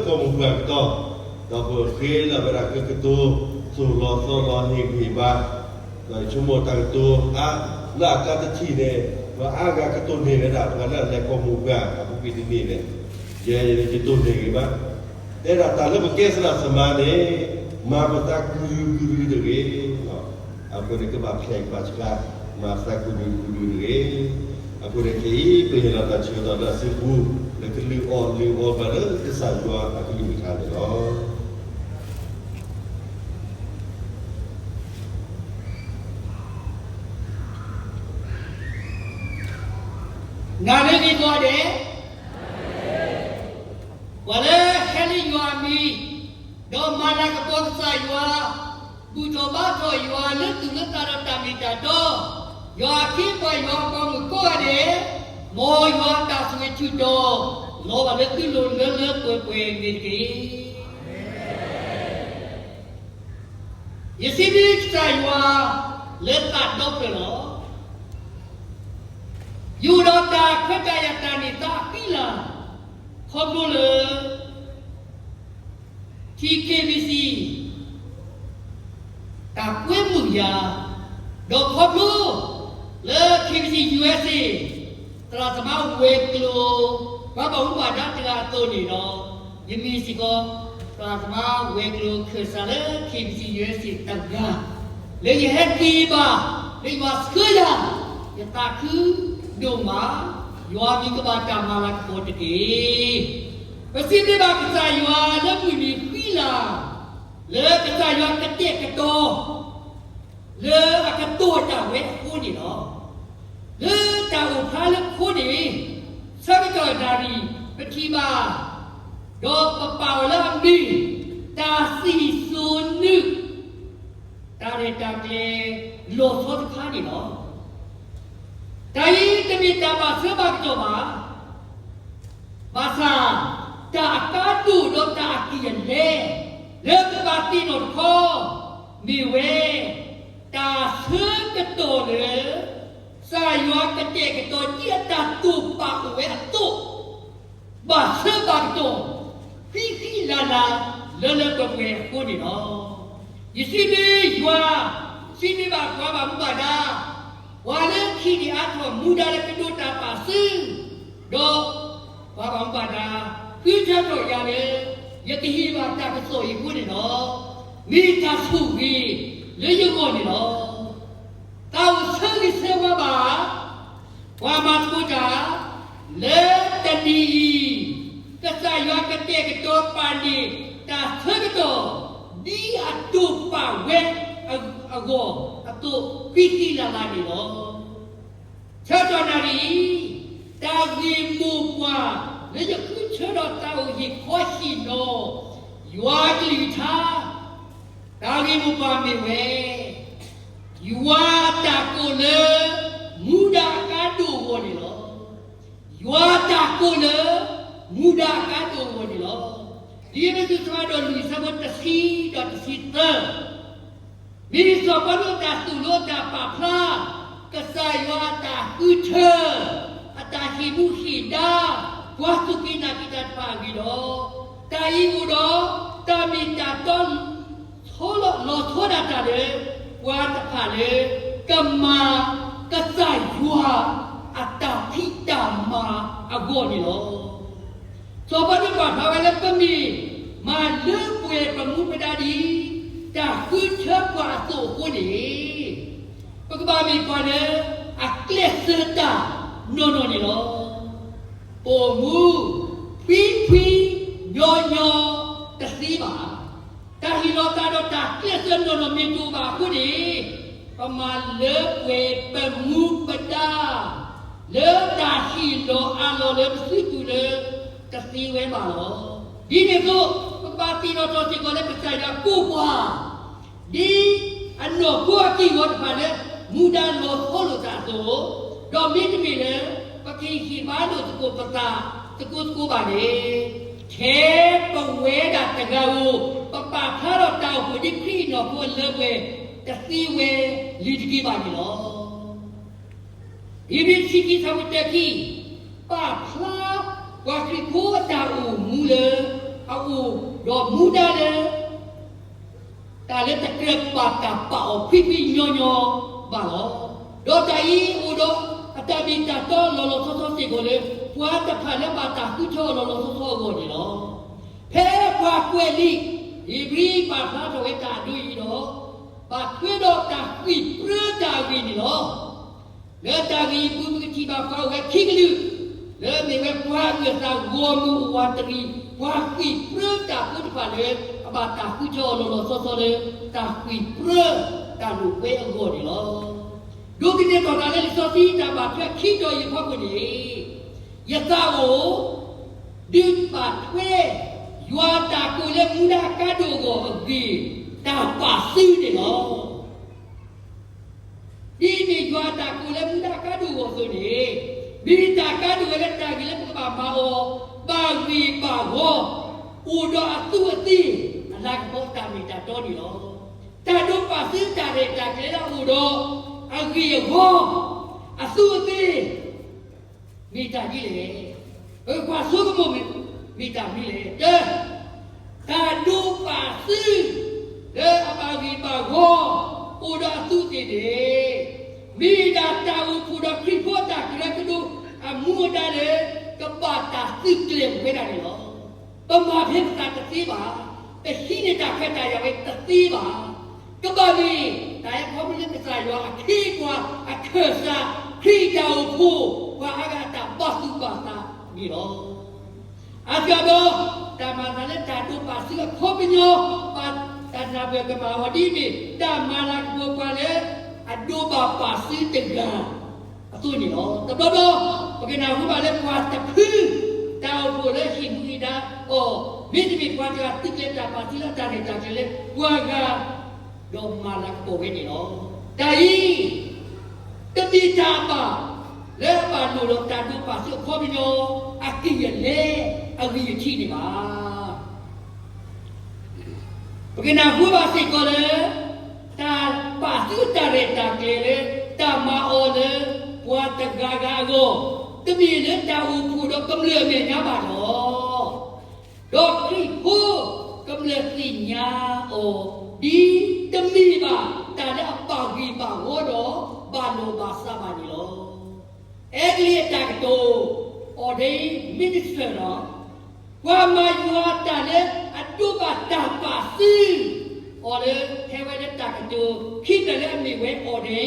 como cuarto dopo che la vera che tu sullo solo hiba dai chumo tanto a la catati ne va aga che tu ne da la le como ga a piti ne ye che tu ne ba era tale perché sarà samane ma bata guru de ge apa ne ke ba phai ba chka ma sa guru de aku dah kiri penyelam tak cerita dah sebu nak liu pada kesal jua aku ini kali oh nari ni kau de walau kali jua mi do mana kepon saya jua bucoba tu jua letu letara kami jado Yoakim by Yoakum Kode, more Yoaka Switch to door, Lova Little Lulu with You see, this time you are, let that doctor. You don't talk, Katayatanita, Pila, Hobula, TKBC, Takwemuya, Dok Hoblu. Le KBC USA ตราสมาเวกโลว่าบอกว่าดัตราตัวนี้เนาะยังมีสิก็ตราสมาเวกโลคือสาร KBC USA ตั้งยาเลยยังเห็นดีบ่เลยว่าสกุลยังยังตาคือดูมาอยู่ว่ามีกบฏจามาลักโคตรกีภาษีที่บางกษัตริย์อยู่ว่าเรื่องมีขี้ลาเลิกกษัตริย์อยู่กระเจี๊ยกระโตเลืออาการตัวจ่าเวทคู่นี่เนาะเลือจ่าอุปาเลือคู่นี่สักจอยดารีเป็นที่บ้าดอกกระเป๋าแล้วมีตา401ตาเรตาเกโลโซทุกข้านี่เนาะแต่ยิ่งจะมีตาบาเสือบางตัวมาภาษาจากการดูดอกตาเกียนเล่เลือกบาตีนนคอมีเวตาเชื่อกระโตเลยสายวักระเจกระโตเจี๊ยตาตูปากเวตุบาเชื่อบางตัวพี่ลาลาเลอะตัวเวคนนี่เนาะยิ่งสิ่งนี้ว่าสิ่งนี้บางกว่าบางบ้านนะว่าเรื่องขี้ดีอาตัวมุดอะไรเป็นตัวตาปาซึ่งดอกว่าบางบ้านนะคือจะโดนอย่างนี้ยังที่หิบาตากระโซอีกคนนี่เนาะมีตาสูบีle yo ko ni lo tao se ni se wa ma ku ja le ta ni ka sa yo ka te ka to pa ni ta se ka to di a tu pa we a go a tu pi ti la la ni lo cha to na ri ta gi mu kwa le yo ku che do tao hi kho shi no yo a li thaตาลีมุปามีเวยูวาตาโกเลมูดากาดูวนี่ลอยูวาตาโกเลมูดากาดูวนี่ลอดีนี่คือสมาดลุยสมตสีดอตสีเตมีสอบปนุตาตุโลตาปาพลากษายวาตาอุเชอตาหิมุหิดาวาสุกินากิตัดปากิโดตาอิอุโดตามิตาต้นโทษโลโทษอะไรเลยว่าจะผ่านเลยกัมมากษายัวอัตตาทิตามาอโกนี่หรอสอบนี้ก่อนเราเล่นก็มีมาเลือกเวประมุขไม่ได้ดีจากขึ้นเชื่อกว่าสู่คนนี้ก็บามีก่อนเลยอักเลสตาโนนี่หรอโอมูฟีโยตะซีบาตาฮิโรตาโดตาเกลียดเส้นโดนมีตูบาผู้ดีประมาณเลิกเวปมูปดาเลิกตาฮิโรอาโลเลิกสิกุเลตะซีเวบาโลดีนี่ก็ปาติโนโตสิโกเลปใจยากูกว่าดีอันโนกูกิวดพาเลมูดาโลโคโลตาโตดอมินมีเลปะกีขีบาโลตะกูปตาตะกูบาเลเทปเวดาตะกาวูปะปาพาเราตาวผู้ดิครีนอผู้เลิกเวตะซีเวลิดกีบานี่ลออีบิสิกิทำตะกีปาพลาว่าคริโคตาอูมูเลอาอู do muda le ta le ta kre pa ta pa o pipi nyonyo ba lo do ta yi u do atabi ta to lo lo so so si ko le pwa ta pha le pa ta ku cho lo lo so so ko ni lo phe pwa kwe li ibri pa pha to we ta du yi do pa kwe do ta kwi pra ta wi ni lo le ta wi pu pu chi ba pa we khi lu le mi we pwa we sa go mu wa tri pwa kwi pra ta ku pa le ba ta ku cho lo lo so so le ta kwi pra ta lu we a go ni lo do ki ne to ta le so ti ta ba thwe khi do yi pha ku ni ya ta wo du pa thwe ywa ta ku le mu da ka do go a gi ta pa si ni lo di ni ywa ta ku le mu da ka do go so ni bi ta ka do le ta gi le ba ma o ba wi ba ho u do a tu ti ala ko ta mi ta to ni lo ta do pa si ta re ta ke la u do a gi ho a su ti mi ta gi le e kwa su ko mo mi ta mi le de ta do pa si le a ba gi ba ho u do a su ti de mi da ta u pu do kri po ta ki la ko do a mu da le ka ba ta si kle we da ni lo pa ma phe ta ta ti ba te hi ni ta khe ta ya we ta ti ba ka ba ni ta ya pho mi le ta yo a khi kwa a khe sa khi da u pu kwa a ga ta ba su ba ta ni lo a ja do ta ma na le ta do pa si ka pho pi nyo pa ta na be ka ba wa di ni ta ma la ko kwa le a do ba pa si te ga a tu ni lo ta do do pa ke na hu ba le kwa ta phu ta u pu le hi mu ni da o mi ti mi kwa ta ti ke ta pa si la ta ni ta ke le kwa ga do ma la ko we ni lo ta yi ta mi ta ba le ba no lo ta do pa si ko mi no a ki ye le a wi ye chi ni ba pa ke na hu ba si ko le ta pa si ta re ta ke le ta ma o le kwa ta ga ga go ta mi le ta u pu do kam le me nya ba lo do kri pu kam le si nya o di ta mi ba ta le a pa gi ba ho do ba no ba sa ba ni lo e li ta ka to o de minister no kwa ma yu ta le a tu ba ta pa si o le he we le ta ka to khi ta le mi we o de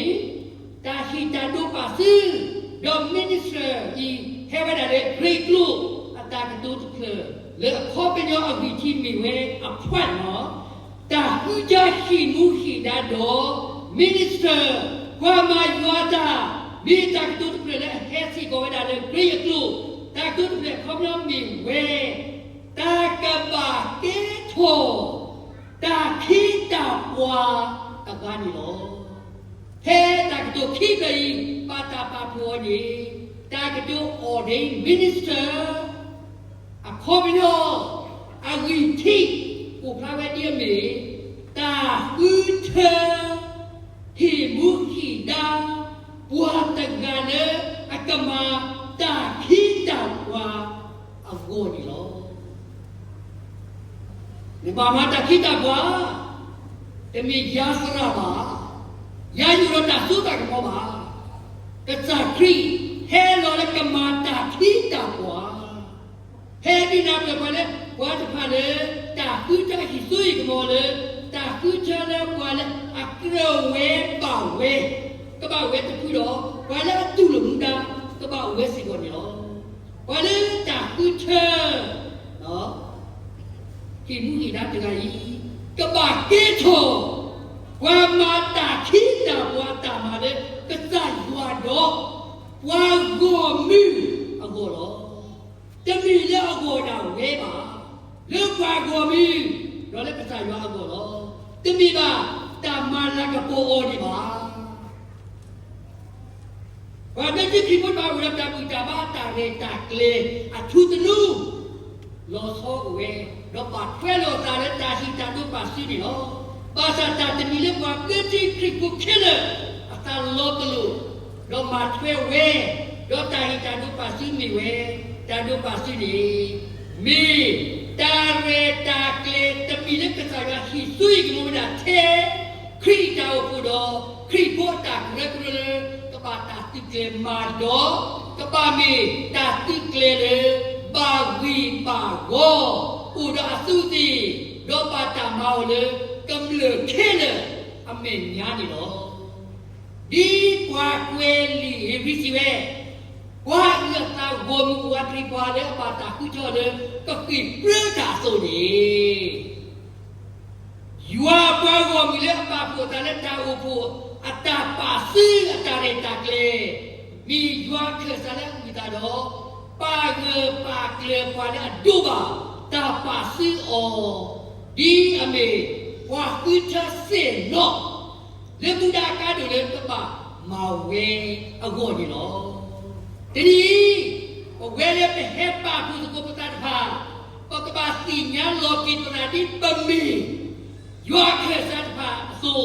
ta hi ta do pa si the minister i he we da le great lu a ta ka to to ke le a kho pe nyo a vi chi mi we a phwat no ta hu ja hi nu hi da do minister kwa ma yu ta mi ta ka to to ke le he si ko we da le great lu ta ka to ke kho nyo mi we ta ka ba ke tho ta khi ta kwa ta ga ni lo he ta ka to khi kai pa ta pa pho ni ta ka to ordain minister a kho mi no a wi thi ku phra we dia me ta u the hi mu khi da wa ta ga ne a ka ma ta khi ta kwa a go ni lo ni ba ma ta khi ta kwa te mi ya sra ba ya yu ro ta su ta ko ba ka sa kri he lo le ka ma ta khi ta kwa he di na pe ba le wa ta pha le ta ku ta hi su yi ko le ta ku cha le kwa le a kro we ba we ka ba we ta ku do wa le tu lu mu da ka ba we si ko ni lo wa le ta ku cha no ki mu ni da ta ga yi ka ba ke tho wa ma ta khi ta wa ta ma le ka sa wa do wa go mi a go lo ta mi le a go da we ba le wa go mi do le ka sa wa a go lo ta mi ba ta ma la ka po o ni ba wa de ki ki ba wa ta bu ta ba ta re ta kle a thu tu lu lo so we do pa phwe lo ta le ta si ta do pa si ni lo ba sa ta te mi le wa ke ti ki ku khile a ta lo tu lu do ma phwe we do ta hi ta do pa si mi we ta do pa si ni mi တာရေတာကလေတမီလက်ကစားရဟိဆွေကမမတာထဲခရီတာကိုတော့ခရီဘောတာကရကရကပါတာတိကေမာတော့ကပါမီတာတိကလေဘာဝီပါကိုဥဒအစုတိဒေါ်ပါတာမောလေကမ္လခဲလေအမေညာနေတော့ဒီကွာကွယ်လီဟိပိစီဝဲဝါရတာဂုံဝါထရီပွာလေပါတာခုချောလေကပိပြတာဆိုနေယူအပွားကိုမီလေအပါပိုတာလက်တာဥဖို့အတာပါစီအတာရတာကလေမိယူအခဲစားလေမိတာတော့ပါကပါကလေပွာလေအဒူပါတာပါစီအောဒီအမေဝါကူချစေနောလေဘူဒါကာဒိုလေတပါမောဝဲအကောကြီးနော်တတိဝဲလေပဲဟက်ပါဘူးကိုပတာတဖာပကပါစီညာလောကီတနာဒီပမီယောခဲစားတဖာဆို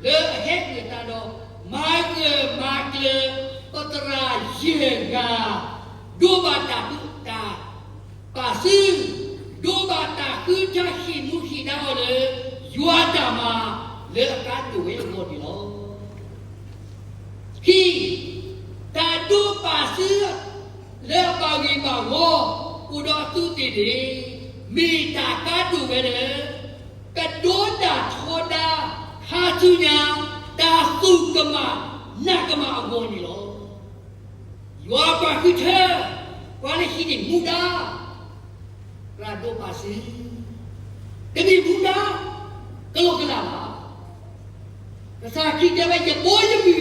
လေဟက်ရတာတော့မာကလေပတရာယေဂါဒိုဘာတာပုတာပါစီဒိုဘာတာကူချရှိမှုရှိတော့လေယောတာမှာလေအကားတူဝဲလို့ဒီလောခိတာဒိုပါစီလေပါဂီပါဝဥဒတုတိတိမိတာကားတူဝဲလေကဒိုတာထောတာဟာချူညာတာစုကမနကမအကောနီလောယောပါခိချေဝါလိရှိဒီမူဒါရာဒိုပါစီတမီမူဒါကလောကလာပါကစားခိတဲ့ပဲဘောယမီ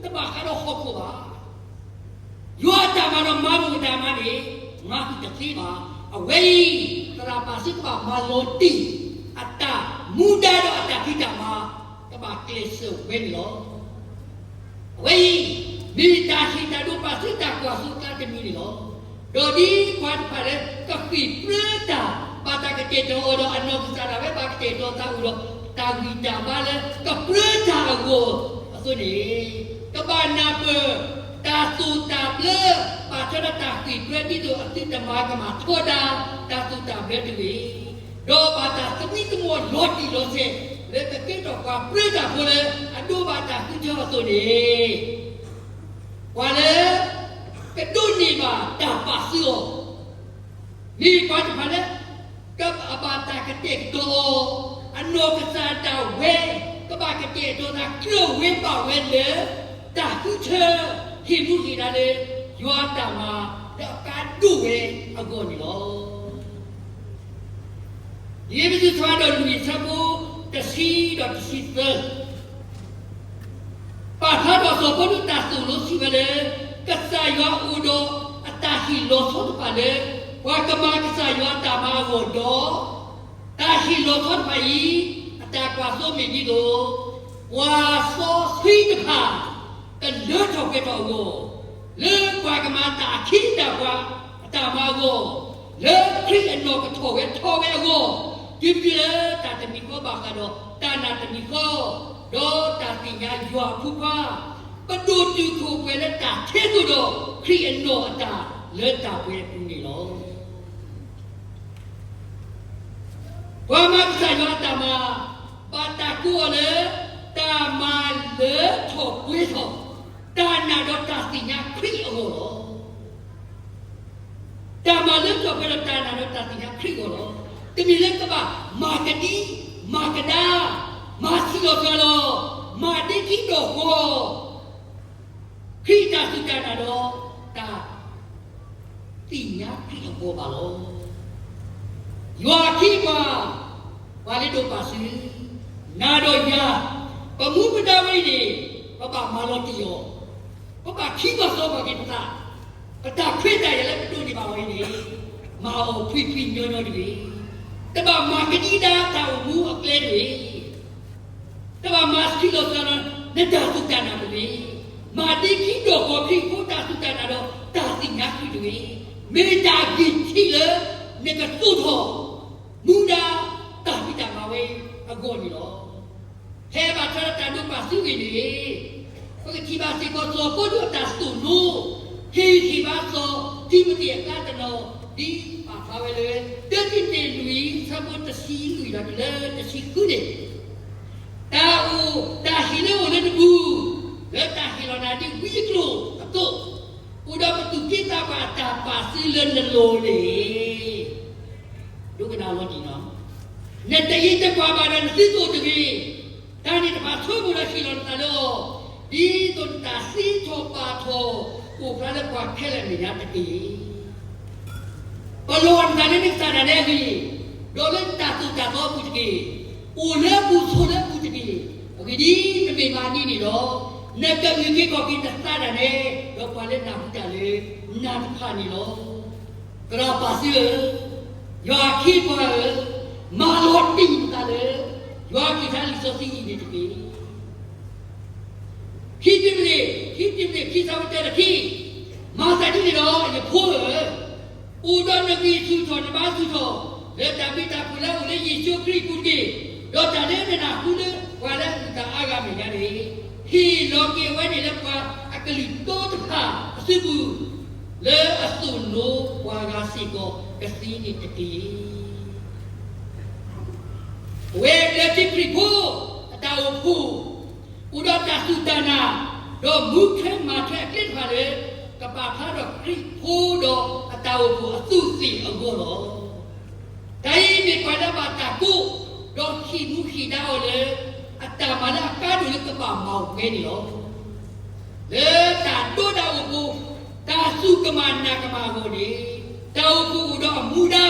တပါခါတော့ဟောကိုပါယောတာမတော့မာမူတာမနေငါ့တတိပါအဝေးတရာပါစစ်ပါမာလောတီအတာမူဒါတော့အတာခိတာမှာတပါကလေးစုဝဲလောအဝေးမိတာခိတာတို့ပါစစ်တာကွာစုတာတမီလောဒိုဒီကွာပါလေကပိပရတာပါတာကတေတော်တော့အနောကစားတာပဲပါကတေတော်တာဦးတော့တာဂီတာပါလေကပရတာကိုအစိုးနေကဘာနာပတာစုတာပလပါချရတာကိပရတိတို့အတိတမကမှာထောတာတာစုတာဘဲတူဒေါ်ပါတာသမိကမောလောတီလို့စေလေကတေတော်ကပရတာကိုလေအဒိုပါတာကုကျော်အစိုးနေဝါလေကတုန်နေပါတာပါစီယောမိပါတဖာလေကပ်အပါတာကတဲ့တော်အနောကစားတာဝဲကဘာကတဲ့တော်နာကလောဝဲပါဝဲလေတာခုချေဟိမှုကြီးနာလေယောတာမှာတကားတူဝဲအကောနီလောဒီမိသူသွားတော်လူစဘူတစီတော့တစီသပါထာတော်ဆိုဘုဒ္ဓတာစုလို့ရှိပဲလေကစားယောဥဒအတာဟိလောသောပါလေဝါကမကစားယောတာမာဝဒောတာဟိလောသောပါယီအတာကွာဆိုမီကြီးတို့ဝါသောသိတဖာကလွတ်တော့ကြတော့ကိုလေကွာကမတာခိတာကွာအတာမာကိုလေခရိအနောကထောဝဲကိုဒီပြေတာတမီကိုပါကတော့တာနာတမီကိုဒေါ်တာတိညာရွာဖူပါပဒုတုကိုပဲလက်တာထဲသူတော့ခရိအနောအတာလက်တာပဲပြီးနေလောဘာမဆိုင်ရတာမှာပါတာကိုလေတာမာလေထောပွေးထောတာနာတော့တာတိညာခရိအောလောတာမာလေထောပဲတာနာတော့တာတိညာခရိအောလောတမီလက်ကပါမာကတိမာကဒါမာစီလောကလောမာတိတိတော့ဟောခိတာစုတာနာတော့တာတိညာခိအောပါလောယောခိပါဝါလိတို့ပါစီနာတော့ညာပမှုပဒဝိနေပပမာလောတိယောပပခိပါသောပါကိပတာပတာခွေးတယ်လည်းတို့နေပါဝိနေမာအောဖိဖိညောညောဒီတဘာမာကတိဒါတာဝူအကလေးတွေတဘာမာစကီလောကနာနေတာစုတနာတွေမာတိခိတော့ကိုဖိကိုတာစုတနာတော့တာတိညာခိတွေမေတ္တာကိခိလေနေကတုထောမူဒါတာပိတာမဝေအကောနီလောဟဲဘာထရတာဒုပါစုဝီနေပကတိပါစီကိုသောပုဒ္ဓတာစုနုဟေဟိပါသောတိမတိအကတနော ဒီပါပါပဲလေတက်တိတေလူစဘတ်တစီလူရတဲ့တစီခုနေတာဦးတာဟီလေဝလည်းဘူးလက်တာဟီလောနာဒီဝီကလိုတော့ဦးတော့သူကိတာပါတာပါစီလန်လိုလေဒုက္ခနာလို့ဒီနော်နဲ့တည်းတကွာပါတဲ့စီတို့တကြီးဒါနဲ့တပါဆိုးဘူးလားဟီလောနာလို့ဒီတော့တာစီထောပါထောကိုဖလည်းကွာခဲလည်းနေရတည်းဘလောနာနေစတာနေပြီဒေါ်လက်တာသူတာတော့ဘူးတကြီးဦးလည်းဘူးဆိုလည်းဘူးတကြီးโอเคဒီတပေမာနီနေတော့နက်ကမြကြီးကောကိတစတာနေတော့ပါလေနာဘူးတလေနာခါနေလို့ကရာပါစီရွာခိပေါ်မာလောတင်တလေရွာခိထားလိစစီနေတကြီးခိတိမလေးခိစားတဲ့ခိမာစာတိနေတော့ရဖိုးဦးတော်နဗီသူတော်နဘာသူတော်လက်တပိတာကုလာဦးလေယေရှုခရစ်ကုကြီးတော့တလည်းနေတာကုလေဝါလာတာအာဂမေရတယ်ဟီလောကေဝဲနေလည်းကွာအကလီတော့တခါအစစ်ဘူးလေအစုနိုဝါဂါစီကိုကစီနေတကြီးဝဲလက်တိခရစ်ကိုအတောက်ဖို့ဦးတော်တသုတနာတော့မုခဲမှာထက်ပြစ်ပါလေကပါခါတော့ခရစ်ဖို့တော့အတောက်ဖို့အစုစီအကိုတော့တိုင်းမြေကွာတော့ပါတကူတော့ခိမှုခိတာော်လေအတမနာကားတို့ကပါမောင်ပဲနေရောလေတာတို့တော့ကိုတာစုကမနာကမကိုနေတောက်ကူတော့မူဒါ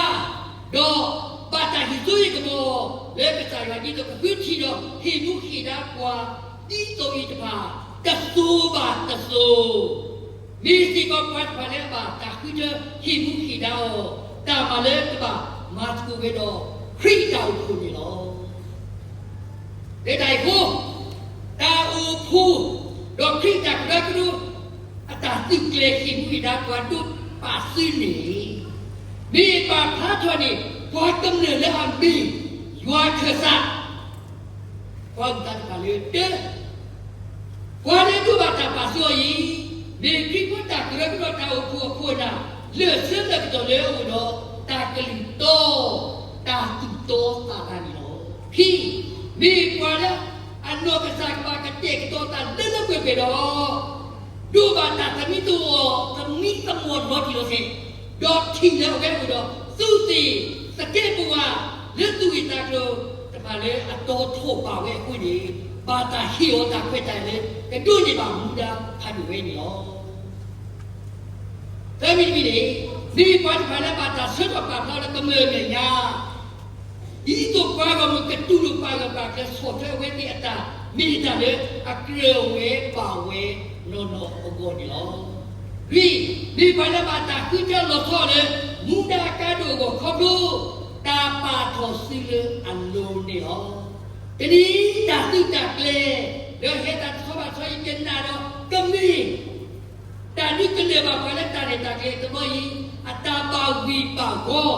တော့ပါတာဟိဆိုရကမောလေကစားရဒီတော့ခွချီတော့ခိမှုခိတာကွာဒီတော့ဤတပါတဆူပါတဆူမိစီကပတ်ပါလေပါတာခွချခိမှုခိတာတာပါလေကပါမတ်ကူပဲတော့ခရစ်တော်ကိုနေလို့တဲ့တိုင်ကိုတာဦးဖူတော့ခရစ်တော်ကတို့အတာတိကလေးခိမှုဒါကွာတို့ပါစီနေမိပါဖားထွန်းနေဘာတမလဲအဘီရွာခစားဘာတတ်ကလေးတဲ့ဘာလဲတို့ဘာတာပါဆိုရင်မိခိကိုတာကလေးတို့တာဦးဖူဖိုးနာလေစက်တဲ့တော်လေဦးတော့တာကလေးတော့တာတိတော့တာကနေတော့ခိမိကွာလားအနောကစားကပါကတဲ့တော့တာလည်းလည်းပဲတော့ဒုဘာတာသမီးတို့သမီးသမောတော့ဒီလိုစေတော့ထီလည်းပဲတော့သူစီစကဲကွာလက်သူရတာတော့တပါလေအတော်ထို့ပါပဲခွေနေဘာတာဟီယောတာခွေတိုင်လေတို့နေပါမူတာဖတ်ဝဲနေရောသမီးကြီးလေဒီပတ်ပါလာပါတာဆွတ်ပါတော့ကမဲနေညာဒီတော့ပါကမကတူလို့ပါကပါကဆော့တဲ့ဝဲဒီအတာမိတာလေအကရဝဲပါဝဲနော်နော်အကောဒီလောဒီပါလာပါတာခုကျလို့ဆော့လေမူဒါကားတို့ကိုခေါ်လို့တာပါထော်စီလေအလုံးနေဟောတတိတာတိတာကလေတော့ဟဲ့တာဆောပါဆောရင်ကျနာတော့ကမီတာနိကလေပါပါလက်တာနေတာကလေတမကြီးအတာပါဝီပါကော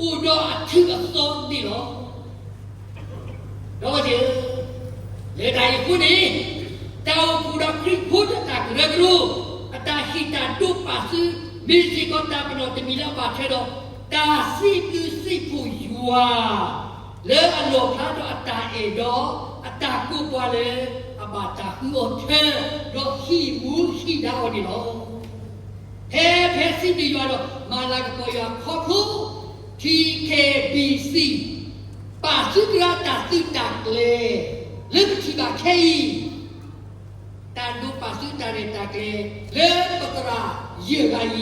ဦးတော့အထူးအစောဒီတော့ဒီလေတိုင်းခုနေတောက်ကူတော့ခရစ်ဖို့တာကရကလို့အတာဟိတာတို့ပါစမီစီကောတာပနောတမီလာပါထဲတော့တာစီကူစီဖူယွာလေအလောဖာတော့အတာအေတော့အတာကူပွားလေအဘာတာကူအထဲတော့ဟိမူဟိတာဟောဒီတော့ဟဲဖဲစီဒီရွာတော့မာလာကပေါ်ရခေါ်ဖို့TKBC ပါစုကရတာတိတာလေလက်တိပါခေတာဒုပါစုတာရတာကလေလေပကရာရေဂိုင်း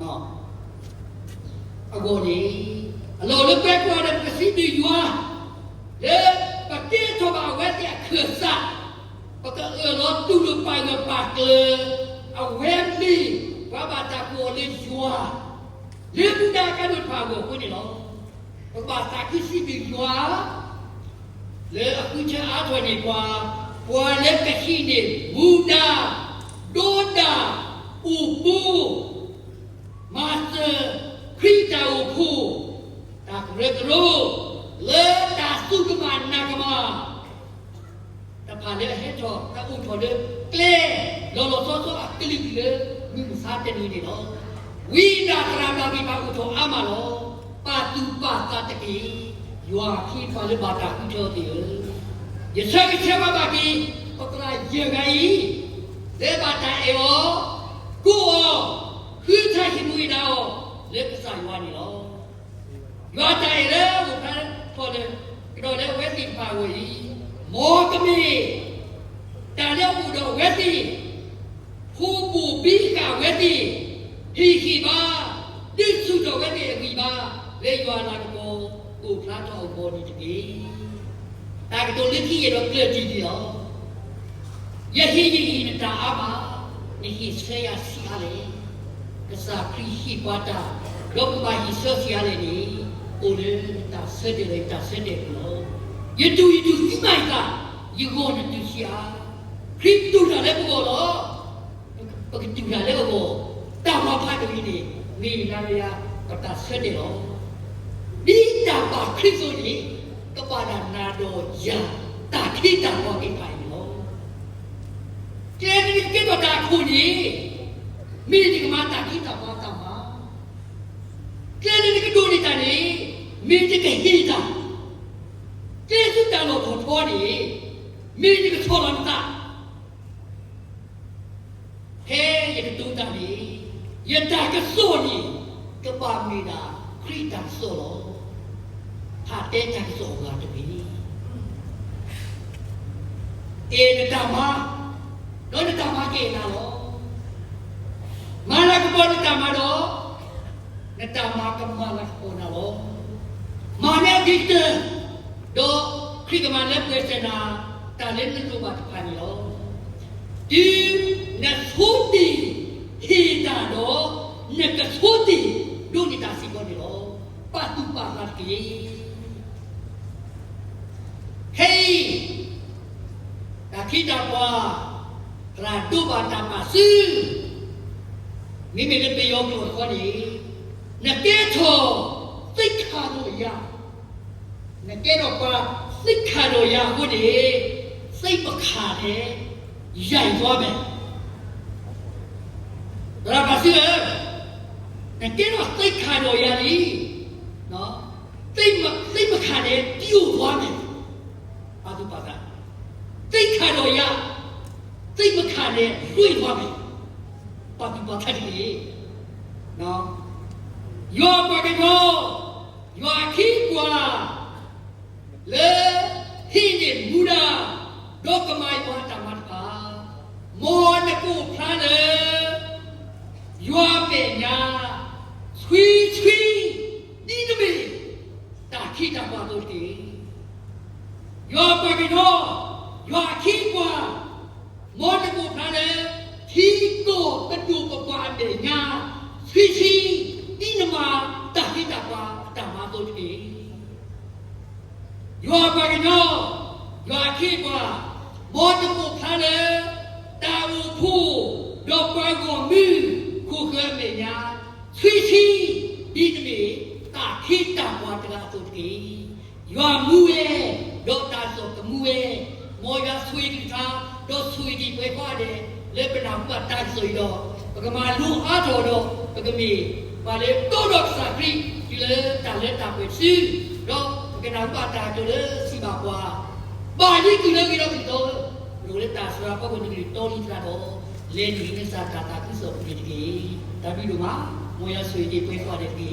နော်အဂိုဒီအလောလပဲကွာတဲ့ပစီဒီယွာလေပတိထောပါဝဲတဲ့ခရစာပကလောတူလပိုင်ပါကလေအဝဲမီဘာဘာတာကိုလေယွာလေဘူဒါကတော့ပါကိုကိုနေလို့ဘာသာကိစီဒီယွာလေအခုချအားထွက်နေကွာပွာလက်ကရှိနေဘူဒါဒိုဒါဥပူမာစတာခရီတာဥပူတာကရကရိုလေတာစုကမနာကမတပါလေဟဲ့တော့တာဥထော်လေကလေလောလောဆောဆောအကလိလေမိမစားတဲ့နေနော်ဝ ဝိနာကရာတာဒီပါဥထောအမလောပါတူပါတာတကေယွာခိပါလဘာတာဥထောတေယဆက်ချက်ပါပါဒီပကရာယေဂိုင်ဒေဘာတာအေယောကိုခိထိုင်မူနာယောလက်ပစာယွာနီလောယွာတိုင်လေဘုဖန်ဖော်တယ်ကတော့လေဝဲတိပါဝီမောကမီတာလေဥတော်ဝဲတိဖူပူဘီကဝဲတိဟီခိဘာတိစုတော်ဝဲတိအခိဘာလေယွာလာကောကိုဖလားတော်ဘောဒီတကေတာကတော့လက်ကြီးရတော့ပြည့်ကြည့်ဒီရောယဟိယိနေတာအဘာနိဟိဆေယစီအလေကစားခရီဟိပါတာလောကဘာဟိဆောစီအလေနီအိုလေတာစတဲ့လေတာစတဲ့လောယတူစီမိုင်ကယေဂောနတူရှာခရစ်တူလာလေဘောလောပကတူလာလေဘောတာမဖတ်တယ်ဒီမိလာရကတာစတဲ့လောဒီတာပါခရစ်ဆိုဒီကပါဒနာတော်ယာတာခိတာဘောကိပိုင်လောကျဲဒီကေတော့တာခုနီမိဒီကမတာခိတာဘောတာမှာကျဲဒီကဒိုနေတာနေမိဒီကဟိတာကျဲစုတာလို့ခေါ်တော်နေမိဒီကချောလန်တာဟဲရကတူတာနေယတာကစိုးနေကပါမီတာခရစ်တာဆိုလို့ဟာတဲ့ချန်ဆိုလာတပြီအေနတမတော့နတမကေနာလို့မာလကပေါ်နတမတော့နတမကမာလကပေါ်နာလို့မာနေဒီတတော့ခရစ်ကမလက်ပွဲစနာတာလည်းလို့ပါတခါနေလို့ဒီနသုတိဟိတာတော့နကသုတိဒုနိတာစီပေါ်နေလို့ပါတုပါလာကေဟေးဒါခိတာကွာရာဒုဘာတာပါစီမိမိလည်းပြောလို့ခေါ်နေနကေထောသိခါလို့ရနကေတော့ကွာသိခါလို့ရဟုတ်တယ်စိတ်မခါတယ်ရိုက်သွားမယ်ဒါပါစီနကေတော့သိခါလို့ရလीနော်သိမခါတယ်ပြို့သွားမယ်ပါတုပါကသိခါတော့ရသိမခါနဲ့လွှင့်သွားမယ်ပါတုပါခတ်တယ်နော်ယောပါကတော့ယောခိကွာလေဟိနေမူရာဒေါကမိုင်ဝါတာမတ်ပါမောနကုဖာလေယောပေညာဆွီဒီနမေတာခိတာပါလို့တည်ယောပါကတော့ယောခိကွာမောနကုဖာလေခီကိုတတူပပွားတဲ့ညာဆွီဒီနမတာခိတာပါတာမလို့တည်ယောပါကတော့ယောခိကွာမောနကုဖာလေတာဝဖူဒေါပါကိုမီခုခဲမေညာဆွီဒီနမေတာခိတာပါတလားတို့တည်ယောမူရဲ့ဒေါတာဆိုကမူရဲ့မောရဆွေဒီသာဒေါဆွေဒီပဲပါတယ်လေပနာပတ်တာဆိုရတော့ပကမာလူအားတော်တော့ပကမီပါလေတော့တော့စာခရီဒီလေတာလက်တာပဲစီတော့ပကနာပတ်တာတို့လေစီပါကွာပါဠိကူလည်းကြတော့ဒီတော့လူလက်တာဆိုတာပေါ့ကိုဒီတော်လီတာတော့လေဒီနဲ့စာတာတာသူဆိုဒီတကြီးဒါပြီးတော့မောရဆွေဒီပဲပါတယ်ဒီ